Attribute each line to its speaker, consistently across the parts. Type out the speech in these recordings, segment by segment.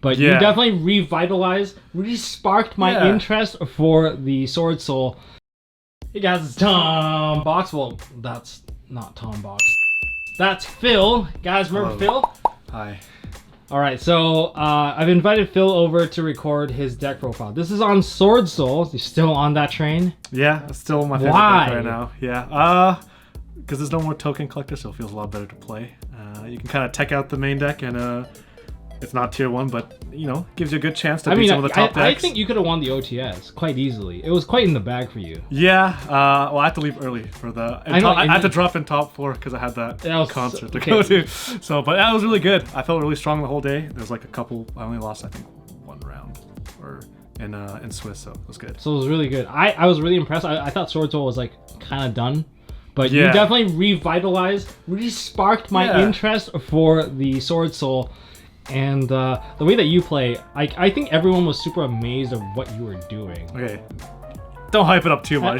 Speaker 1: But you definitely revitalized, re-sparked my interest for the Swordsoul. Hey guys, it's Tom Box. Well, that's not Tom Box. That's Phil. Guys, remember Phil?
Speaker 2: Hi.
Speaker 1: Alright, so I've invited Phil over to record his deck profile. This is on Swordsoul. You still on that train?
Speaker 2: Yeah, it's still my favorite deck right now. Yeah, because there's no more token collector, so it feels a lot better to play. You can kind of tech out the main deck, and it's not tier 1, but you know, gives you a good chance to beat some of the top decks.
Speaker 1: I think you could have won the OTS quite easily. It was quite in the bag for you.
Speaker 2: Yeah, well, I had to leave early for the. I had to drop in top 4 because I had that concert to go to. So, but that was really good. I felt really strong the whole day. There was like a couple. I only lost, I think, 1 round in Swiss, so it was good.
Speaker 1: So it was really good. I was really impressed. I thought Swordsoul was like kind of done. But you definitely revitalized, re-sparked my interest for the Swordsoul. And the way that you play, I think everyone was super amazed at what you were doing.
Speaker 2: Okay. Don't hype it up too much.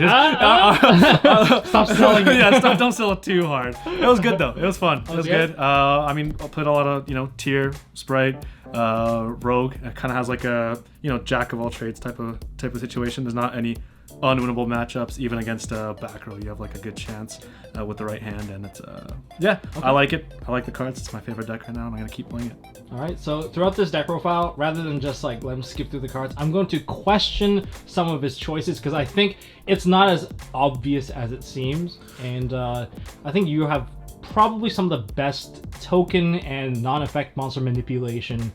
Speaker 1: Stop selling it.
Speaker 2: Yeah, don't sell it too hard. It was good though. It was fun. It was good. I mean, I played a lot of, tier, Sprite, Rogue. It kind of has like a, jack of all trades type of situation. There's not any unwinnable matchups, even against a back row. You have like a good chance with the right hand, and it's I like it. I like the cards. It's my favorite deck right now, and I'm gonna keep playing it.
Speaker 1: All right, so throughout this deck profile, rather than just like let him skip through the cards, I'm going to question some of his choices because I think it's not as obvious as it seems, and I think you have probably some of the best token and non-effect monster manipulation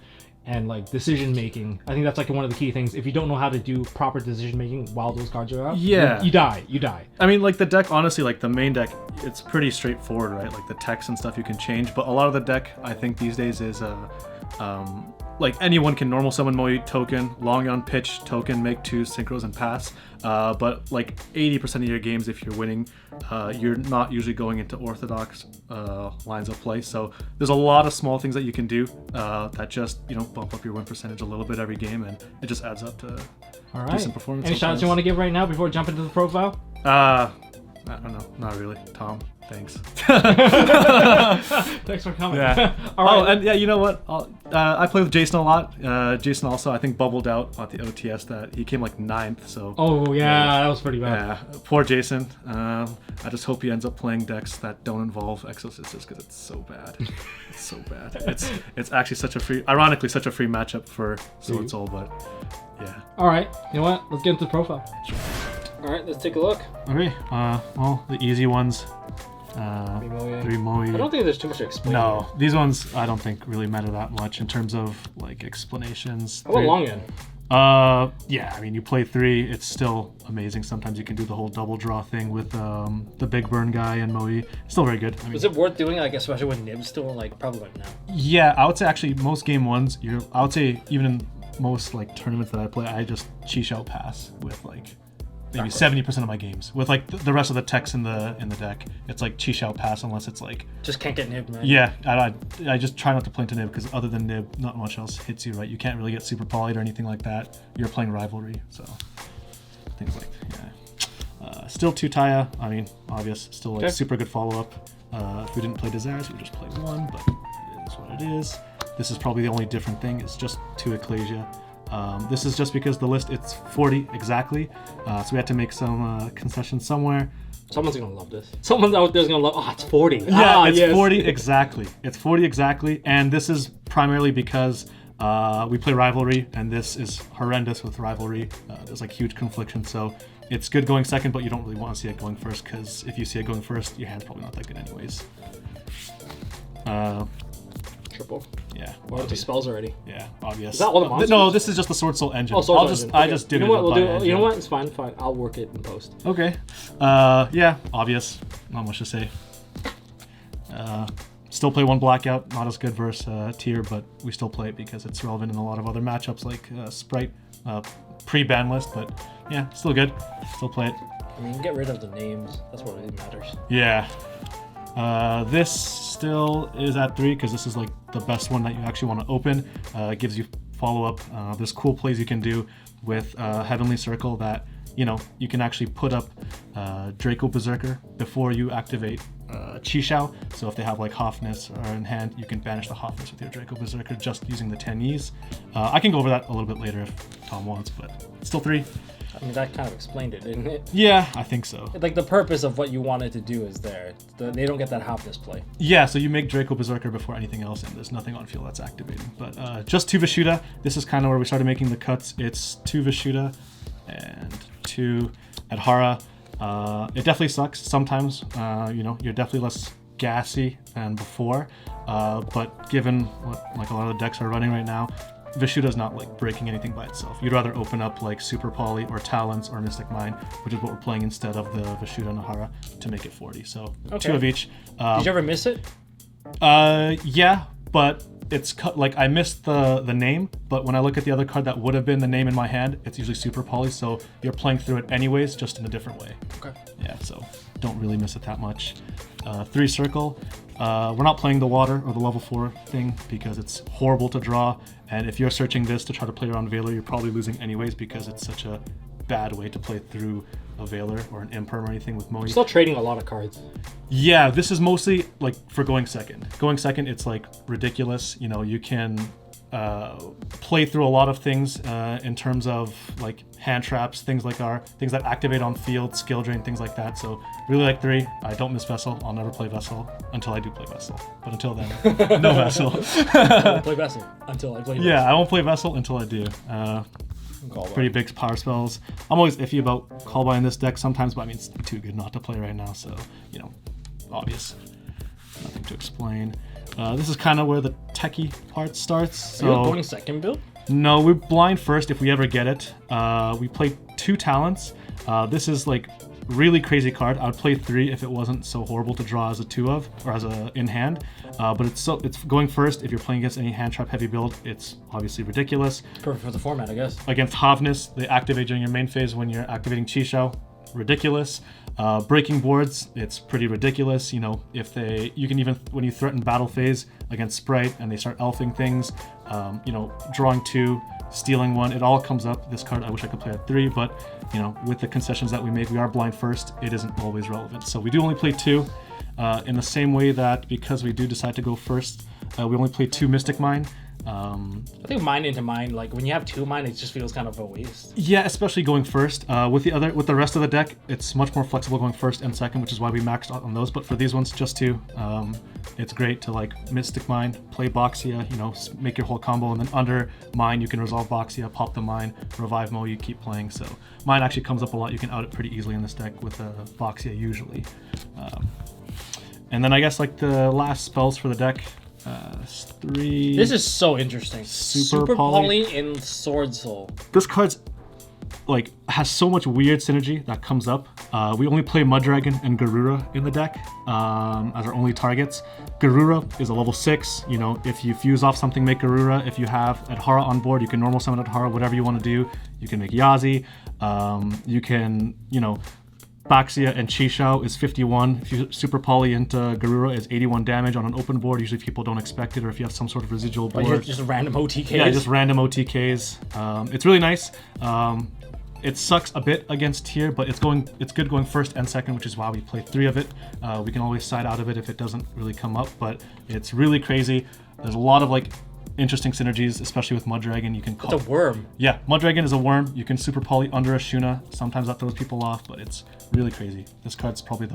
Speaker 1: and like decision making. I think that's like one of the key things. If you don't know how to do proper decision making while those cards are out, you die. I mean, like the deck, honestly, like the main deck, it's pretty straightforward, right? Like the text and stuff you can change, but a lot of the deck, I think these days is like anyone can normal summon Moe token, long on pitch token, make 2 synchros and pass. But like 80% of your games, if you're winning, you're not usually going into orthodox lines of play. So there's a lot of small things that you can do that just bump up your win percentage a little bit every game, and it just adds up to decent performance. Any shoutouts you want to give right now before we jump into the profile?
Speaker 2: I don't know, not really. Tom, thanks.
Speaker 1: Thanks for coming.
Speaker 2: Yeah.
Speaker 1: All right.
Speaker 2: Oh, and yeah, you know what? I play with Jason a lot. Jason also, I think, bubbled out at the OTS that he came like 9th. So.
Speaker 1: Oh yeah, that was pretty bad.
Speaker 2: Yeah, poor Jason. I just hope he ends up playing decks that don't involve Exorcistus because it's so bad. It's so bad. It's actually ironically such a free matchup for Swordsoul, but yeah.
Speaker 1: All right. You know what? Let's get into the profile.
Speaker 2: Sure.
Speaker 1: All right, let's take a look.
Speaker 2: Okay. Well, the easy ones. 3 Moe.
Speaker 1: I don't think there's too much to explain.
Speaker 2: No, these ones I don't think really matter that much in terms of like explanations.
Speaker 1: How about long end?
Speaker 2: Yeah, I mean, you play 3, it's still amazing. Sometimes you can do the whole double draw thing with the big burn guy and Moe. Still very good. I mean,
Speaker 1: is it worth doing, like, especially when Nib's still like probably right now?
Speaker 2: Yeah, I would say actually most game 1s, I would say even in most like tournaments that I play, I just cheat out pass with like maybe 70% of my games with like the rest of the techs in the deck. It's like cheat out pass unless it's like
Speaker 1: just can't get Nib, man.
Speaker 2: Yeah, I just try not to play into Nib because other than Nib, not much else hits you, right? You can't really get super polyed or anything like that. You're playing rivalry, so things like still 2 Taya. I mean, obvious, still like super good follow up. If we didn't play Desires, we just played 1, but it is what it is. This is probably the only different thing. It's just 2 Ecclesia. This is just because the list, it's 40 exactly, so we had to make some concessions somewhere.
Speaker 1: Someone's gonna love this. Someone out there's gonna love. Oh, it's 40.
Speaker 2: Yeah, it's 40 exactly. It's 40 exactly, and this is primarily because we play rivalry, and this is horrendous with rivalry. There's like huge confliction, so it's good going second, but you don't really want to see it going first because if you see it going first, your hand's probably not that good anyways.
Speaker 1: Triple.
Speaker 2: Yeah.
Speaker 1: Or the spells already.
Speaker 2: Yeah, obvious.
Speaker 1: Is that all the monsters?
Speaker 2: No, this is just the Swordsoul engine.
Speaker 1: Oh, engine.
Speaker 2: I just did
Speaker 1: you know what?
Speaker 2: We'll
Speaker 1: do. You know what? It's fine. I'll work it in post.
Speaker 2: Okay. Yeah, obvious. Not much to say. Still play 1 Blackout. Not as good versus tier, but we still play it because it's relevant in a lot of other matchups like Sprite, pre-ban list. But yeah, still good. Still play it.
Speaker 1: I mean, get rid of the names. That's what really matters.
Speaker 2: Yeah. This still is at 3 because this is like the best one that you actually want to open. It gives you follow-up. There's cool plays you can do with Heavenly Circle that you can actually put up Draco Berserker before you activate Qishao. So if they have like Hofness or in hand, you can banish the Hofness with your Draco Berserker just using the 10 Ys. I can go over that a little bit later if Tom wants, but still 3.
Speaker 1: I mean, that kind of explained it, didn't it?
Speaker 2: Yeah, I think so.
Speaker 1: Like, the purpose of what you wanted to do is there. They don't get that Hofness play.
Speaker 2: Yeah, so you make Draco Berserker before anything else, and there's nothing on field that's activating. But just 2 Vishuda. This is kind of where we started making the cuts. It's 2 Vishuda and 2 Adhara. It definitely sucks sometimes. You're definitely less gassy than before. But given what like a lot of the decks are running right now, Vishuda's not like breaking anything by itself. You'd rather open up like Super Poly or Talents or Mystic Mine, which is what we're playing instead of the Vishuda and Ahara to make it 40. So 2 of each.
Speaker 1: Did you ever miss it?
Speaker 2: Yeah, but it's like I missed the name, but when I look at the other card that would have been the name in my hand, it's usually Super Poly, so you're playing through it anyways, just in a different way.
Speaker 1: Okay.
Speaker 2: Yeah, so don't really miss it that much. 3 Circle. We're not playing the water or the level 4 thing because it's horrible to draw, and if you're searching this to try to play around Veiler, you're probably losing anyways because it's such a bad way to play through a Veiler or an Imperm or anything with Moe.
Speaker 1: Still trading a lot of cards.
Speaker 2: Yeah, this is mostly like for going second. Going second, it's like ridiculous. You can play through a lot of things in terms of like hand traps, things that activate on field, skill drain, things like that. So really like 3. I don't miss Vessel. I'll never play Vessel until I do play Vessel. But until then, no Vessel.
Speaker 1: I won't play Vessel until I play Vessel.
Speaker 2: Yeah, I won't play Vessel until I do. Pretty big power spells. I'm always iffy about Callby in this deck sometimes, but I mean it's too good not to play right now, so obvious. Nothing to explain. This is kind of where the techie part starts. So
Speaker 1: Are you going second build?
Speaker 2: No, we're blind first if we ever get it. We play 2 talents. This is like really crazy card. I would play 3 if it wasn't so horrible to draw as a 2 of or as a in hand. But it's going first. If you're playing against any hand trap heavy build, it's obviously ridiculous.
Speaker 1: Perfect for the format, I guess.
Speaker 2: Against Havness, they activate during your main phase when you're activating Qishao. Ridiculous. Breaking boards, it's pretty ridiculous. You can even, when you threaten battle phase against Sprite and they start elfing things, drawing 2, stealing 1, it all comes up. This card, I wish I could play at 3, but with the concessions that we make, we are blind first. It isn't always relevant. So we do only play 2 in the same way that because we do decide to go first, we only play 2 Mystic Mine.
Speaker 1: I think mine into mine, like when you have 2 mine, it just feels kind of a waste.
Speaker 2: Yeah, especially going first. With the rest of the deck, it's much more flexible going first and second, which is why we maxed out on those. But for these ones, just 2. It's great to like Mystic Mine, play Boxia, make your whole combo, and then under mine you can resolve Boxia, pop the mine, revive Moe, you keep playing. So mine actually comes up a lot. You can out it pretty easily in this deck with Boxia usually. And then I guess like the last spells for the deck. 3.
Speaker 1: This is so interesting.
Speaker 2: Super
Speaker 1: Poly in Swordsoul.
Speaker 2: This card's like has so much weird synergy that comes up. We only play Muddragon and Garura in the deck as our only targets. Garura is a level 6. If you fuse off something, make Garura. If you have Adhara on board, you can normal summon Adhara, whatever you want to do. You can make Yazi. You can, Baxia and Qishao is 51. If you Super Poly into Garura, is 81 damage on an open board. Usually people don't expect it, or if you have some sort of residual board.
Speaker 1: Or just random OTKs.
Speaker 2: Yeah, just random OTKs. It's really nice. It sucks a bit against tier, but it's good going first and second, which is why we play 3 of it. We can always side out of it if it doesn't really come up, but it's really crazy. There's a lot of like interesting synergies, especially with Muddragon. You can call
Speaker 1: It's a worm.
Speaker 2: Yeah, Muddragon is a worm. You can Super Poly under a Shuna. Sometimes that throws people off, but it's really crazy. This card's probably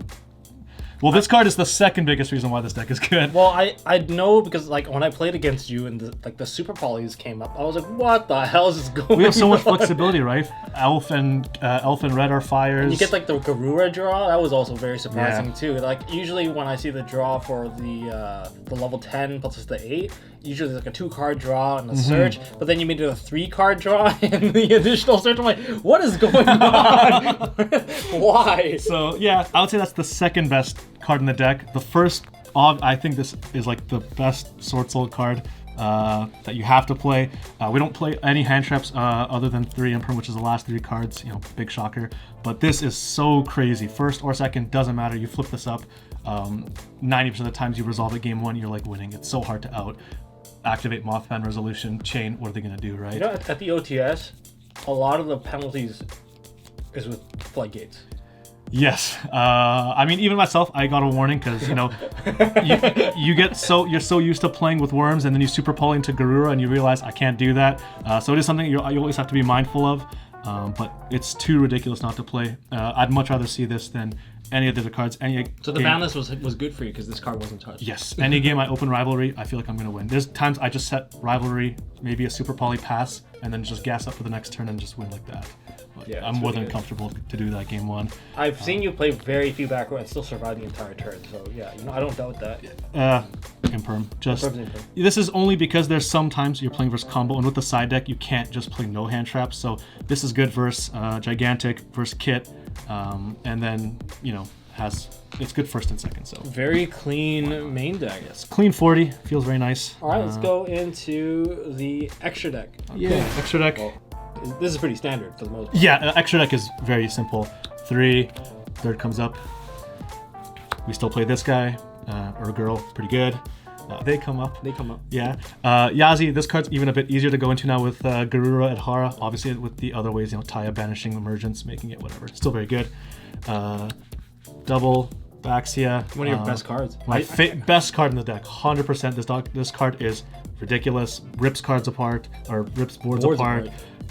Speaker 2: this card is the second biggest reason why this deck is good.
Speaker 1: Well, I know because like when I played against you and the Super Polys came up, I was like, what the hell is going on?
Speaker 2: We have so much flexibility, right? Elf and Red are fires.
Speaker 1: And you get like the Garura draw. That was also very surprising too. Like usually when I see the draw for the level 10 plus the 8, usually there's like a 2-card draw and a search, but then you made it a 3-card draw and the additional search. I'm like, what is going on? Why?
Speaker 2: So yeah, I would say that's the second best card in the deck. The first, I think this is like the best Swordsoul card that you have to play. We don't play any hand traps other than 3 Imperm, which is the last 3 cards. Big shocker. But this is so crazy. First or second, doesn't matter. You flip this up. 90% of the times you resolve it game 1, you're like winning. It's so hard to out. Activate Mothman Resolution, Chain, what are they going to do, right?
Speaker 1: At the OTS, a lot of the penalties is with floodgates.
Speaker 2: Yes. I mean, even myself, I got a warning because you're so used to playing with worms, and then you super poly into Garura, and you realize I can't do that. So it is something you always have to be mindful of. But it's too ridiculous not to play. I'd much rather see this than any of the other cards.
Speaker 1: So the ban list was good for you because this card wasn't touched.
Speaker 2: Yes. Any game I open Rivalry, I feel like I'm going to win. There's times I just set Rivalry, maybe a Super Poly pass, and then just gas up for the next turn and just win like that. But
Speaker 3: Yeah,
Speaker 2: I'm more than comfortable to do that game one.
Speaker 3: I've seen you play very few back row and still survive the entire turn. So yeah, I don't doubt that.
Speaker 2: Imperm. Just
Speaker 3: Imperm's imperm.
Speaker 2: this is only because there's sometimes you're playing versus combo, and with the side deck you can't just play no hand traps. So this is good versus Gigantic, versus Kit, and then it's good first and second. So
Speaker 1: Very clean main deck.
Speaker 2: yes, clean 40 feels very nice.
Speaker 3: All right, let's go into the extra deck.
Speaker 2: Yeah, extra deck.
Speaker 3: Well, this is pretty standard for the most part.
Speaker 2: Yeah, extra deck is very simple. 3, third comes up. We still play this guy or girl, pretty good. They come up.
Speaker 3: They come up.
Speaker 2: Yeah. Yazi, this card's even a bit easier to go into now with Garura and Hara. Obviously, with the other ways, Taya banishing Emergence, making it whatever. Still very good. Double, Baxia.
Speaker 1: One of your best cards.
Speaker 2: My best card in the deck. 100%. This card is ridiculous. Rips cards apart, or rips boards apart.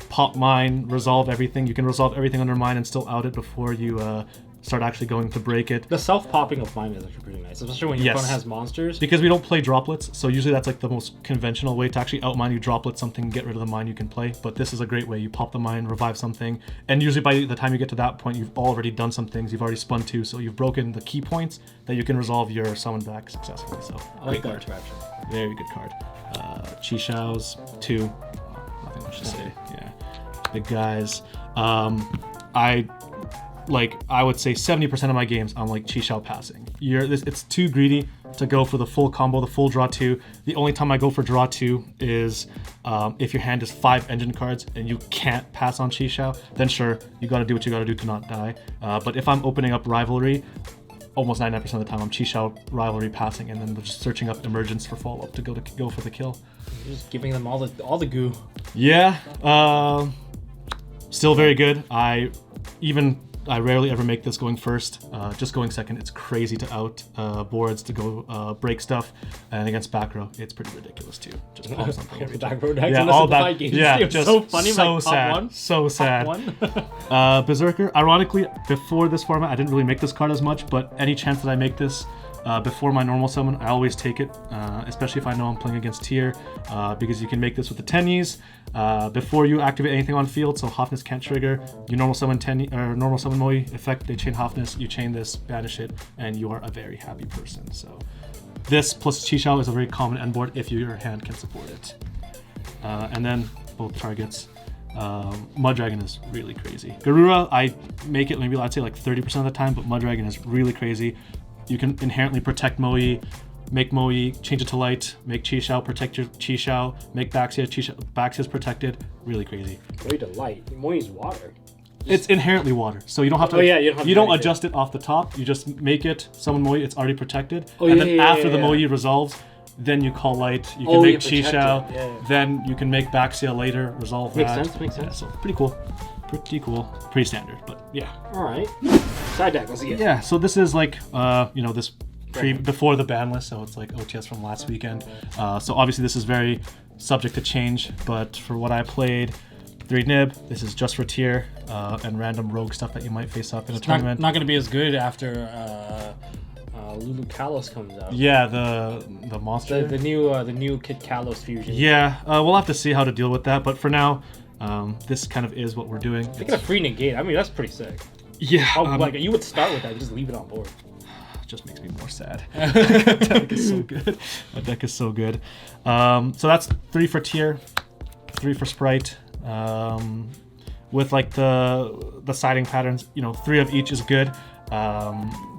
Speaker 2: Pop mine, resolve everything. You can resolve everything under mine and still out it before you start actually going to break it.
Speaker 1: The self-popping of mine is actually pretty nice, especially when your opponent has monsters.
Speaker 2: Because we don't play droplets, so usually that's like the most conventional way to actually outmine. You droplet something, get rid of the mine you can play. But this is a great way. You pop the mine, revive something, and usually by the time you get to that point, you've already done some things. You've already spun 2, so you've broken the key points that you can resolve your summon back successfully. So
Speaker 1: I like that interaction.
Speaker 2: very good card. Chi Shao's 2. Nothing much to say. Yeah, big guys. I would say 70% of my games I'm like Chi Xiao passing. It's too greedy to go for the full combo, the full draw 2. The only time I go for draw 2 is if your hand is 5 engine cards and you can't pass on Chi Xiao, then sure, you gotta do what you gotta do to not die. But if I'm opening up Rivalry, almost 99% of the time I'm Chi Xiao Rivalry passing and then just searching up Emergence for follow-up to go for the kill.
Speaker 1: You're just giving them all the goo.
Speaker 2: Yeah, still very good. I rarely ever make this going first. Just going second, it's crazy to out boards to go break stuff, and against back row, it's pretty ridiculous too. Just pop something every time.
Speaker 3: Back row decks
Speaker 2: Yeah,
Speaker 3: in the
Speaker 2: all
Speaker 3: simplified
Speaker 2: that.
Speaker 3: games.
Speaker 2: Yeah,
Speaker 3: It's
Speaker 2: just
Speaker 3: so funny.
Speaker 2: so
Speaker 3: like,
Speaker 2: sad.
Speaker 3: Top one,
Speaker 2: So sad.
Speaker 3: one.
Speaker 2: Berserker. Ironically, before this format, I didn't really make this card as much, but any chance that I make this before my normal summon, I always take it, especially if I know I'm playing against tier, because you can make this with the Tenyis before you activate anything on field, so Hafnis can't trigger. You normal summon normal summon Moi effect, they chain Hafnis, you chain this, banish it, and you are a very happy person. So this plus Chi Xiao is a very common end board if your hand can support it. And then both targets. Mud Dragon is really crazy. Garura, I make it maybe I'd say like 30% of the time, but Mud Dragon is really crazy. You can inherently protect Moi, make Moi, change it to light, make Chi Xiao, protect your Chi Xiao, make Baxia, Baxia's protected. Really crazy.
Speaker 3: Moi to light. Moi's water.
Speaker 2: It's inherently water, so you don't have to.
Speaker 3: Oh, yeah, you don't have to
Speaker 2: you don't
Speaker 3: do anything.
Speaker 2: adjust it off the top. You just make it summon Moi. It's already protected,
Speaker 3: Oh,
Speaker 2: and
Speaker 3: yeah,
Speaker 2: then
Speaker 3: yeah,
Speaker 2: after
Speaker 3: yeah,
Speaker 2: the
Speaker 3: yeah.
Speaker 2: Moi resolves, then you call light. You can
Speaker 3: Oh,
Speaker 2: make
Speaker 3: you
Speaker 2: Chi
Speaker 3: protect
Speaker 2: Xiao.
Speaker 3: it, yeah.
Speaker 2: Then you can make Baxia later. Resolve
Speaker 3: Makes
Speaker 2: that.
Speaker 3: sense, makes sense.
Speaker 2: Yeah, so pretty cool. Pretty cool. Pretty standard, but yeah.
Speaker 3: All right. Side deck. Let's see it.
Speaker 2: Yeah, so this is like, this before the ban list, so it's like OTS from last weekend. So obviously this is very subject to change, but for what I played, 3 nib, this is just for tier, and random rogue stuff that you might face up in a tournament.
Speaker 1: Not going to be as good after
Speaker 3: Lulu Kalos comes out.
Speaker 2: Yeah, the monster.
Speaker 3: The new Kid Kalos fusion.
Speaker 2: Yeah, we'll have to see how to deal with that, but for now, this kind of is what we're doing.
Speaker 3: They get a free negate. I mean, that's pretty sick.
Speaker 2: Yeah,
Speaker 3: Like you would start with that, and just leave it on board.
Speaker 2: just makes me more sad. That deck is so good. That deck is so good. So that's 3 for tier, 3 for sprite. With like the siding patterns, 3 of each is good.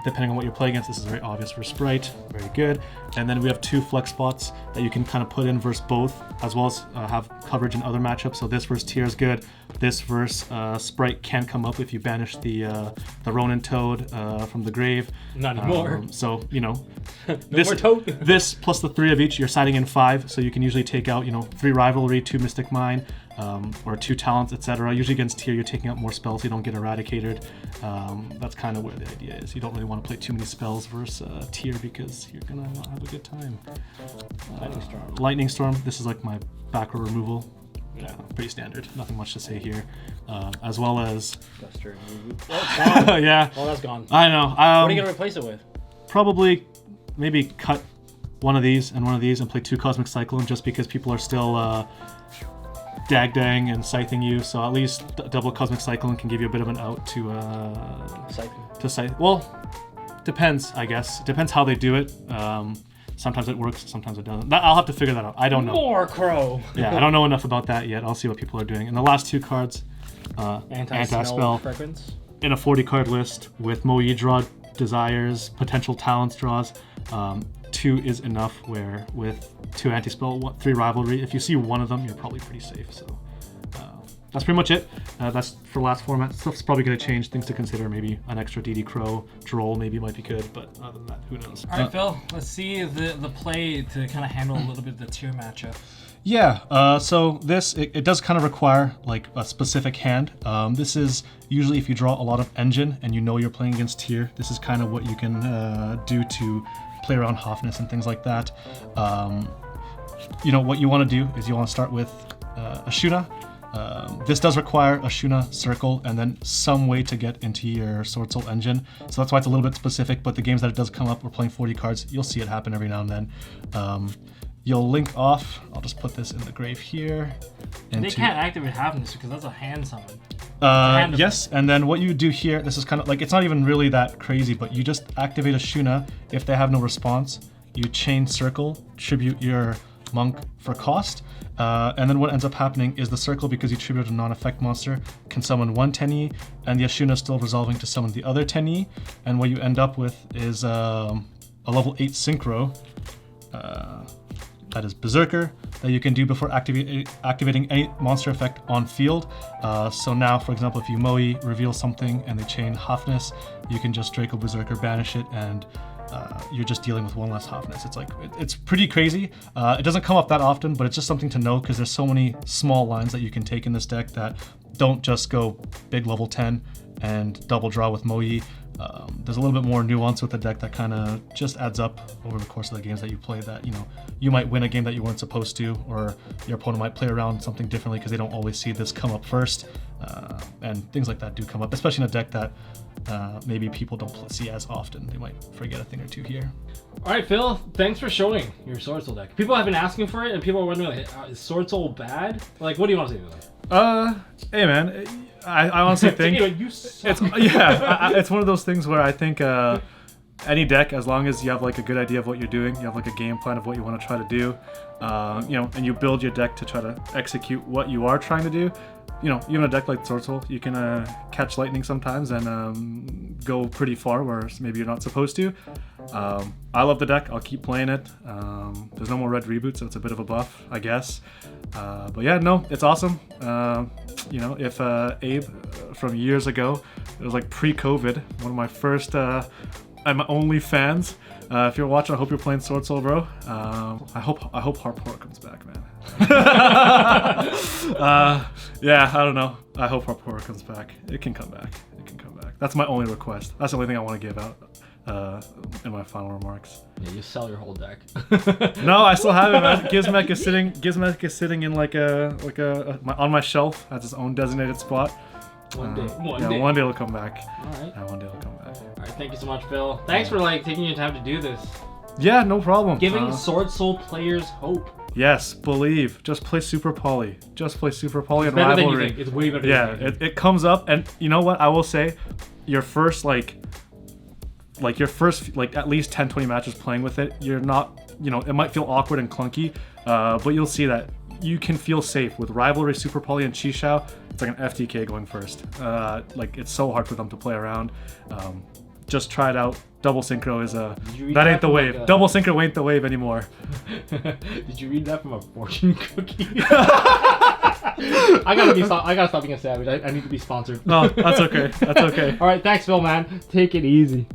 Speaker 2: Depending on what you're playing against, this is very obvious for Sprite, very good. And then we have 2 flex spots that you can kind of put in versus both, as well as have coverage in other matchups. So this versus Tier is good. This versus Sprite can come up if you banish the Ronin Toad from the grave.
Speaker 1: Not anymore.
Speaker 2: So, you know,
Speaker 1: No more Toad.
Speaker 2: this plus the 3 of each, you're siding in 5. So you can usually take out, you know, 3 Rivalry, 2 Mystic Mine, or 2 Talents, etc. Usually against Tier, you're taking out more spells so you don't get eradicated. That's kind of where the idea is. You don't really want to play too many spells versus Tier because you're gonna not have a good time.
Speaker 3: Lightning Storm.
Speaker 2: Lightning Storm. This is like my back row removal. Yeah, pretty standard. Nothing much to say here. As well as.
Speaker 3: Duster. Oh, it's gone.
Speaker 2: Yeah.
Speaker 3: Oh, that's gone.
Speaker 2: I know.
Speaker 3: What are you gonna replace it with?
Speaker 2: Probably, maybe cut one of these and play 2 Cosmic Cyclone just because people are still dag-dang and scything you. So at least double Cosmic Cyclone can give you a bit of an out to
Speaker 3: Scything.
Speaker 2: to scythe. Well, depends, I guess. Depends how they do it. Sometimes it works, sometimes it doesn't. I'll have to figure that out. I don't know.
Speaker 3: More Crow.
Speaker 2: Yeah, I don't know enough about that yet. I'll see what people are doing. And the last 2 cards,
Speaker 3: Anti-spell fragrance.
Speaker 2: in a 40 card list with Moe draw desires, potential talents draws. 2 is enough where with 2 anti-spell, 3 rivalry, if you see one of them, you're probably pretty safe. So that's pretty much it. That's for last format. Stuff's probably going to change. Things to consider, maybe an extra DD Crow, Droll maybe might be good, but other than that, who knows?
Speaker 4: All right, Phil, let's see the play to kind of handle a little bit of the Tier matchup.
Speaker 2: Yeah, so this, it does kind of require like a specific hand. This is usually if you draw a lot of engine and you know you're playing against Tier, this is kind of what you can do to play around Hoffness and things like that. You know, what you want to do is you want to start with Ashuna. This does require a Shuna circle and then some way to get into your Swordsoul engine. So that's why it's a little bit specific, but the games that it does come up, we're playing 40 cards, you'll see it happen every now and then. You'll link off, I'll just put this in the grave here.
Speaker 4: They can't activate Halfness because that's a hand summon.
Speaker 2: Yes, and then what you do here, this is kind of like, it's not even really that crazy, but you just activate a Shuna. If they have no response, you chain circle, tribute your monk for cost, and then what ends up happening is the circle, because you tribute a non-effect monster, can summon 1 10E, and the Ashuna is still resolving to summon the other 10E, and what you end up with is a level 8 Synchro, that is Berserker, that you can do before activating any monster effect on field. So now, for example, if you Moe reveal something and they chain Hoffness, you can just Draco Berserker, banish it, and you're just dealing with 1 less Hoffness. It's like, it's pretty crazy. It doesn't come up that often, but it's just something to know because there's so many small lines that you can take in this deck that don't just go big level 10 and double draw with Moe. There's a little bit more nuance with the deck that kind of just adds up over the course of the games that you play, that, you know, you might win a game that you weren't supposed to, or your opponent might play around something differently because they don't always see this come up first, and things like that do come up, especially in a deck that maybe people don't see as often. They might forget a thing or two here.
Speaker 1: All right, Phil, thanks for showing your Swordsoul deck. People have been asking for it, and people are wondering, like, is Swordsoul bad? Like, what do you want to say to them?
Speaker 2: Hey man, I honestly think
Speaker 1: You suck.
Speaker 2: it's one of those things where I think any deck, as long as you have like a good idea of what you're doing, you have like a game plan of what you want to try to do, you know, and you build your deck to try to execute what you are trying to do. You know, even a deck like Swordsoul, you can catch lightning sometimes and go pretty far where maybe you're not supposed to. I love the deck. I'll keep playing it. There's no more red reboot, so it's a bit of a buff, I guess. But yeah, no, it's awesome. You know, if Abe from years ago, it was like pre-COVID, one of my first and my only fans. If you're watching, I hope you're playing Swordsoul, bro. I hope Harpor comes back, man. Yeah, I don't know. I hope Harpor comes back. It can come back. It can come back. That's my only request. That's the only thing I want to give out in my final remarks.
Speaker 1: Yeah, you sell your whole deck.
Speaker 2: No, I still have it, man. Gizmek is sitting in like on my shelf. That's its own designated spot.
Speaker 1: One day.
Speaker 2: One day it'll come back.
Speaker 1: All right.
Speaker 2: Yeah, one day it'll come back.
Speaker 1: All right, thank you so much, Phil. Thanks for like taking your time to do this.
Speaker 2: Yeah, no problem.
Speaker 1: Giving Swordsoul players hope.
Speaker 2: Yes, believe. Just play Super Poly. Just play Super Poly and
Speaker 1: Better than you
Speaker 2: Rivalry.
Speaker 1: think. It's way better.
Speaker 2: Yeah,
Speaker 1: than you think.
Speaker 2: it comes up, and you know what? I will say, your first like your first like at least 10-20 matches playing with it, you're not, you know, it might feel awkward and clunky, but you'll see that you can feel safe with Rivalry, Super Poly, and Qishao. It's like an FTK going first. Like, it's so hard for them to play around. just tried out double synchro is
Speaker 1: you read
Speaker 2: that
Speaker 1: that
Speaker 2: ain't the
Speaker 1: from,
Speaker 2: wave.
Speaker 1: like,
Speaker 2: Double synchro ain't the wave anymore.
Speaker 1: Did you read that from a fortune cookie? I gotta stop being a savage. I need to be sponsored.
Speaker 2: No, that's okay. That's okay.
Speaker 1: All right, thanks, Phil, man. Take it easy.